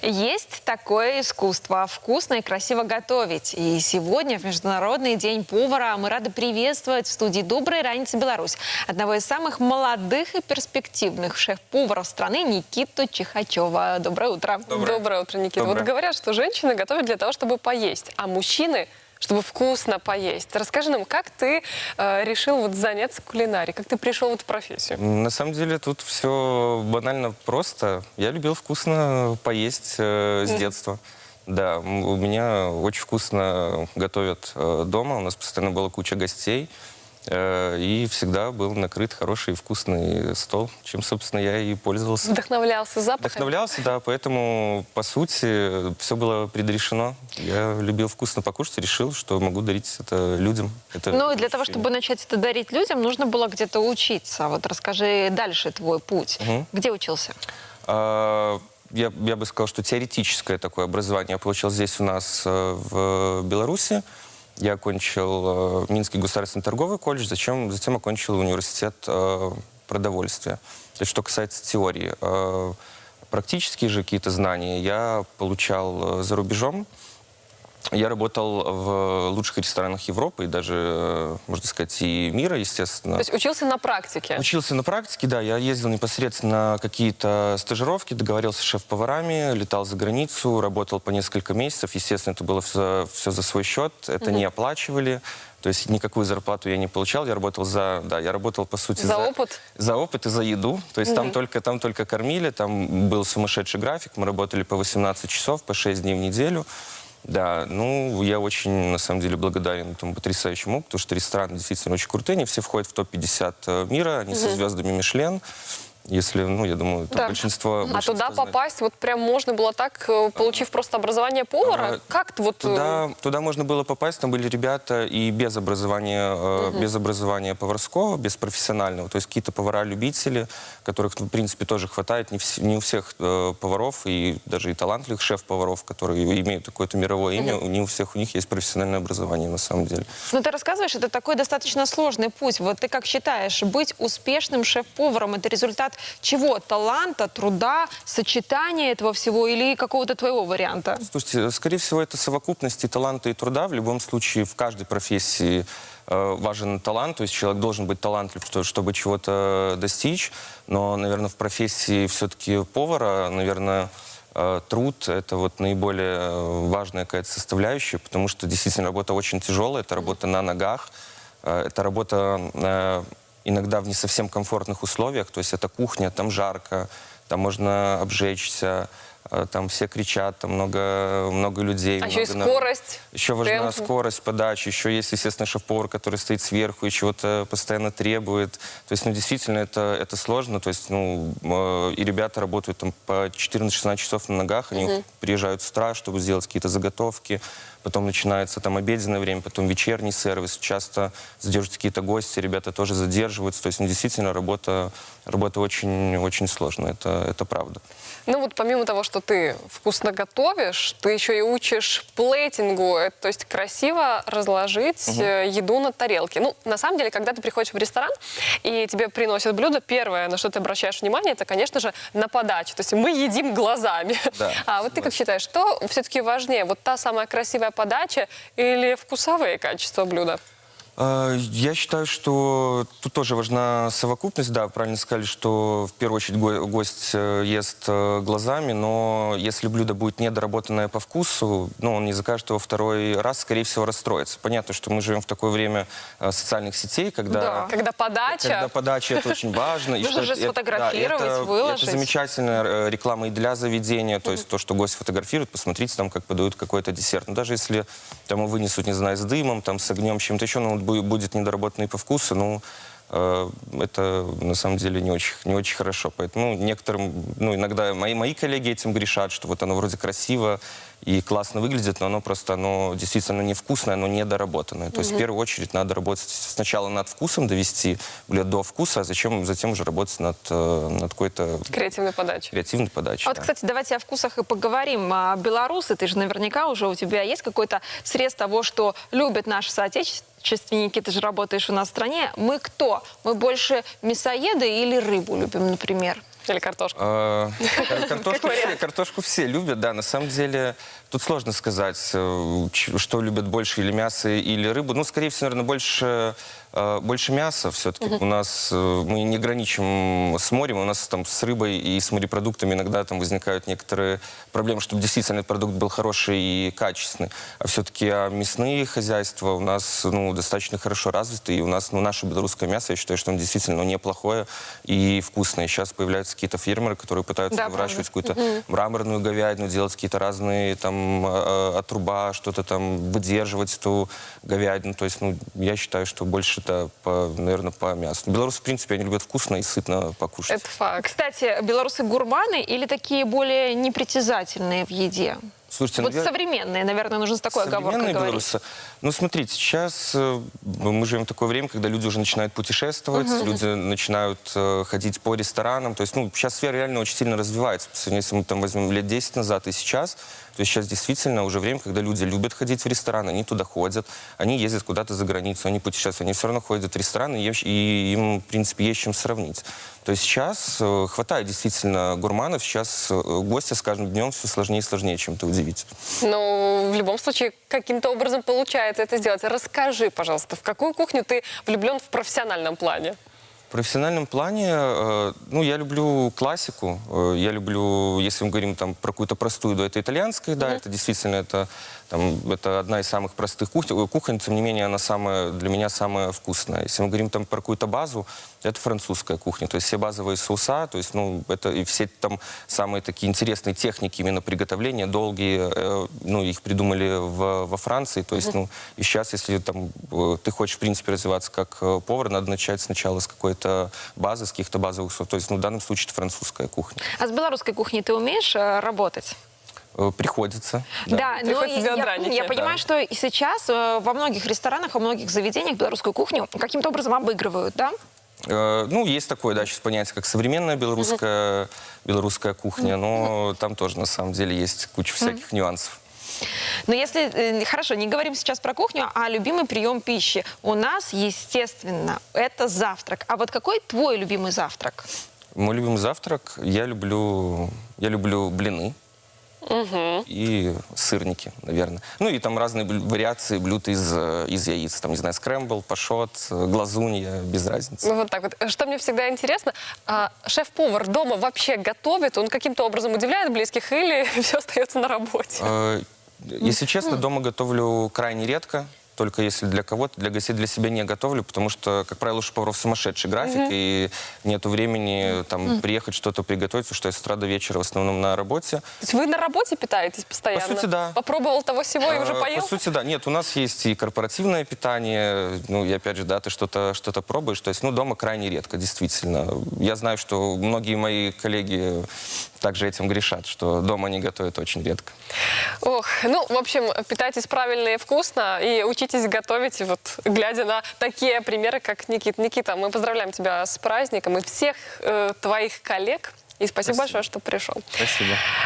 Есть такое искусство – вкусно и красиво готовить. И сегодня, в Международный день повара, мы рады приветствовать в студии «Доброй раницы, Беларусь» одного из самых молодых и перспективных шеф-поваров страны Никиту Чихачева. Доброе утро. Доброе утро, Никита. Доброе. Вот говорят, что женщины готовят для того, чтобы поесть, а мужчины – чтобы вкусно поесть. Расскажи нам, как ты решил вот заняться кулинарией, как ты пришел в эту профессию? На самом деле тут все банально просто. Я любил вкусно поесть с детства. Да, у меня очень вкусно готовят дома, у нас постоянно была куча гостей. И всегда был накрыт хороший вкусный стол, чем, собственно, я и пользовался. Вдохновлялся запахом? Вдохновлялся, да, поэтому, по сути, все было предрешено. Я любил вкусно покушать и решил, что могу дарить это людям. Ну и для того, чтобы начать это дарить людям, нужно было где-то учиться. Вот расскажи дальше твой путь. Где учился? Я бы сказал, что теоретическое такое образование я получил здесь у нас в Беларуси. Я окончил Минский государственный торговый колледж, затем окончил университет продовольствия. То есть, что касается теории. Практические же какие-то знания я получал за рубежом. Я работал в лучших ресторанах Европы и даже, можно сказать, и мира, естественно. То есть учился на практике? Учился на практике, да. Я ездил непосредственно на какие-то стажировки, договорился с шеф-поварами, летал за границу, работал по несколько месяцев. Естественно, это было все за свой счет, это не оплачивали. То есть никакую зарплату я не получал, я работал по сути, За опыт? За опыт и за еду. То есть там только кормили, там был сумасшедший график, мы работали по 18 часов, по 6 дней в неделю. Да, ну, я очень, на самом деле, благодарен этому потрясающему опыту, потому что рестораны действительно очень крутые, они все входят в топ-50 мира, они со звездами Мишлен. Если, ну, я думаю, там большинство А туда знает. попасть вот прям можно было так, получив просто образование повара? Как вот... Туда можно было попасть, там были ребята и без образования поварского, без профессионального. То есть какие-то повара-любители, которых, в принципе, тоже хватает. Не у всех поваров, и даже и талантливых шеф-поваров, которые имеют какое-то мировое имя, не у всех у них есть профессиональное образование, на самом деле. Ну, ты рассказываешь, это такой достаточно сложный путь. Вот ты как считаешь, быть успешным шеф-поваром – это результат чего? Таланта, труда, сочетания этого всего или какого-то твоего варианта? Слушайте, скорее всего, это совокупность и таланта, и труда. В любом случае, в каждой профессии важен талант, то есть человек должен быть талантлив, чтобы чего-то достичь. Но, наверное, в профессии все-таки повара, наверное, труд – это вот наиболее важная какая-то составляющая, потому что действительно работа очень тяжелая, это работа на ногах, это работа иногда в не совсем комфортных условиях, то есть это кухня, там жарко, там можно обжечься, там все кричат, там много людей. А еще и скорость. Еще важна скорость подачи, еще есть, естественно, шеф-повар, который стоит сверху и чего-то постоянно требует. То есть, ну, действительно, это сложно. То есть, ну, и ребята работают там по 14-16 часов на ногах, они приезжают с утра, чтобы сделать какие-то заготовки. Потом начинается там обеденное время, потом вечерний сервис. Часто задерживаются какие-то гости, ребята тоже задерживаются. То есть, ну, действительно, работа очень сложная, это правда. Ну вот помимо того, что ты вкусно готовишь, ты еще и учишь плейтингу, то есть красиво разложить еду на тарелке. Ну, на самом деле, когда ты приходишь в ресторан и тебе приносят блюдо, первое, на что ты обращаешь внимание, это, конечно же, на подачу. То есть мы едим глазами. Да, а вот ты как считаешь, что все-таки важнее, вот та самая красивая подача или вкусовые качества блюда? Я считаю, что тут тоже важна совокупность. Да, правильно сказали, что в первую очередь гость ест глазами, но если блюдо будет недоработанное по вкусу, ну, он не закажет его второй раз, скорее всего, расстроится. Понятно, что мы живем в такое время социальных сетей, когда подача... Когда подача, это очень важно. Нужно же сфотографировать, выложить. Это замечательная реклама и для заведения, то есть то, что гость фотографирует, посмотрите, там, как подают какой-то десерт. Но даже если там его вынесут, не знаю, с дымом, там, с огнем, чем-то еще, ну, будет недоработанный по вкусу, ну, это на самом деле не очень хорошо. Поэтому некоторым, ну, иногда мои коллеги этим грешат, что вот оно вроде красиво и классно выглядит, но оно действительно невкусное, оно недоработанное. То есть в первую очередь надо работать сначала над вкусом, довести блюдо до вкуса, а затем уже работать над какой-то... Креативной подачей. Вот, кстати, давайте о вкусах и поговорим. Белорусы, ты же наверняка уже, у тебя есть какой-то срез того, что любят наши соотечественники, ты же работаешь у нас в стране. Мы кто? Мы больше мясоеды или рыбу любим, например? Или картошку? Картошку все любят, да. На самом деле, тут сложно сказать, что любят больше, или мясо, или рыбу. Ну, скорее всего, наверное, больше мяса все-таки. У нас мы не граничим с морем, у нас там с рыбой и с морепродуктами иногда там возникают некоторые проблемы, чтобы действительно этот продукт был хороший и качественный. А все-таки мясные хозяйства у нас достаточно хорошо развиты, и у нас наше белорусское мясо, я считаю, что оно действительно неплохое и вкусное. Сейчас появляются какие-то фермеры, которые пытаются выращивать какую-то мраморную говядину, делать какие-то разные там отруба, что-то там выдерживать эту говядину. То есть, я считаю, что больше это, наверное, по мясу. Белорусы, в принципе, они любят вкусно и сытно покушать. Это факт. Кстати, белорусы гурманы или такие более непритязательные в еде? Слушайте, Вот современные, наверное, нужно с такой оговоркой современные говорить. белорусы. Ну, смотрите, сейчас мы живем в такое время, когда люди уже начинают путешествовать, люди начинают ходить по ресторанам. То есть, сейчас сфера реально очень сильно развивается. Если мы там возьмем лет 10 назад и сейчас, то есть сейчас действительно уже время, когда люди любят ходить в ресторан, они туда ходят, они ездят куда-то за границу, они путешествуют, они все равно ходят в рестораны, и им, в принципе, есть чем сравнить. То есть сейчас хватает действительно гурманов, сейчас гости с каждым днем все сложнее и сложнее чем-то удивить. Ну, в любом случае, каким-то образом получается это сделать. Расскажи, пожалуйста, в какую кухню ты влюблен в профессиональном плане? В профессиональном плане, я люблю классику. Я люблю, если мы говорим там про какую-то простую еду, это итальянская, да, это действительно это одна из самых простых кухонь, тем не менее, она для меня самая вкусная. Если мы говорим там про какую-то базу, это французская кухня, то есть все базовые соуса, то есть, это и все там самые такие интересные техники именно приготовления, долгие, их придумали во Франции, то есть, и сейчас, если там ты хочешь, в принципе, развиваться как повар, надо начать сначала с какой-то базы, с каких-то базовых соусов, то есть, в данном случае это французская кухня. А с белорусской кухней ты умеешь работать? Приходится. Да, но Приходится делать я драники. понимаю, что и сейчас во многих ресторанах, во многих заведениях белорусскую кухню каким-то образом обыгрывают, да? Есть такое, да, сейчас понятие, как современная белорусская кухня, но там тоже, на самом деле, есть куча всяких нюансов. Но если, хорошо, не говорим сейчас про кухню, а любимый прием пищи. У нас, естественно, это завтрак. А вот какой твой любимый завтрак? Мой любимый завтрак, я люблю блины. И сырники, наверное. И там разные вариации блюд из яиц. Там, не знаю, скрэмбл, пашот, глазунья, без разницы. Вот так вот. Что мне всегда интересно, шеф-повар дома вообще готовит? Он каким-то образом удивляет близких или все остается на работе? Если честно, дома готовлю крайне редко. Только если для кого-то, для гостей, для себя не готовлю, потому что, как правило, у поваров сумасшедший график, и нету времени там приехать что-то приготовить, потому что я с утра до вечера в основном на работе. То есть вы на работе питаетесь постоянно? По сути, да. Попробовал того всего и уже поел? По сути, да. Нет, у нас есть и корпоративное питание, и опять же, да, ты что-то пробуешь. То есть, дома крайне редко, действительно. Я знаю, что многие мои коллеги также этим грешат, что дома они готовят очень редко. Ох, в общем, питайтесь правильно и вкусно, и учитесь готовить, вот, глядя на такие примеры, как Никита. Никита, мы поздравляем тебя с праздником и всех твоих коллег. И спасибо большое, что пришел. Спасибо.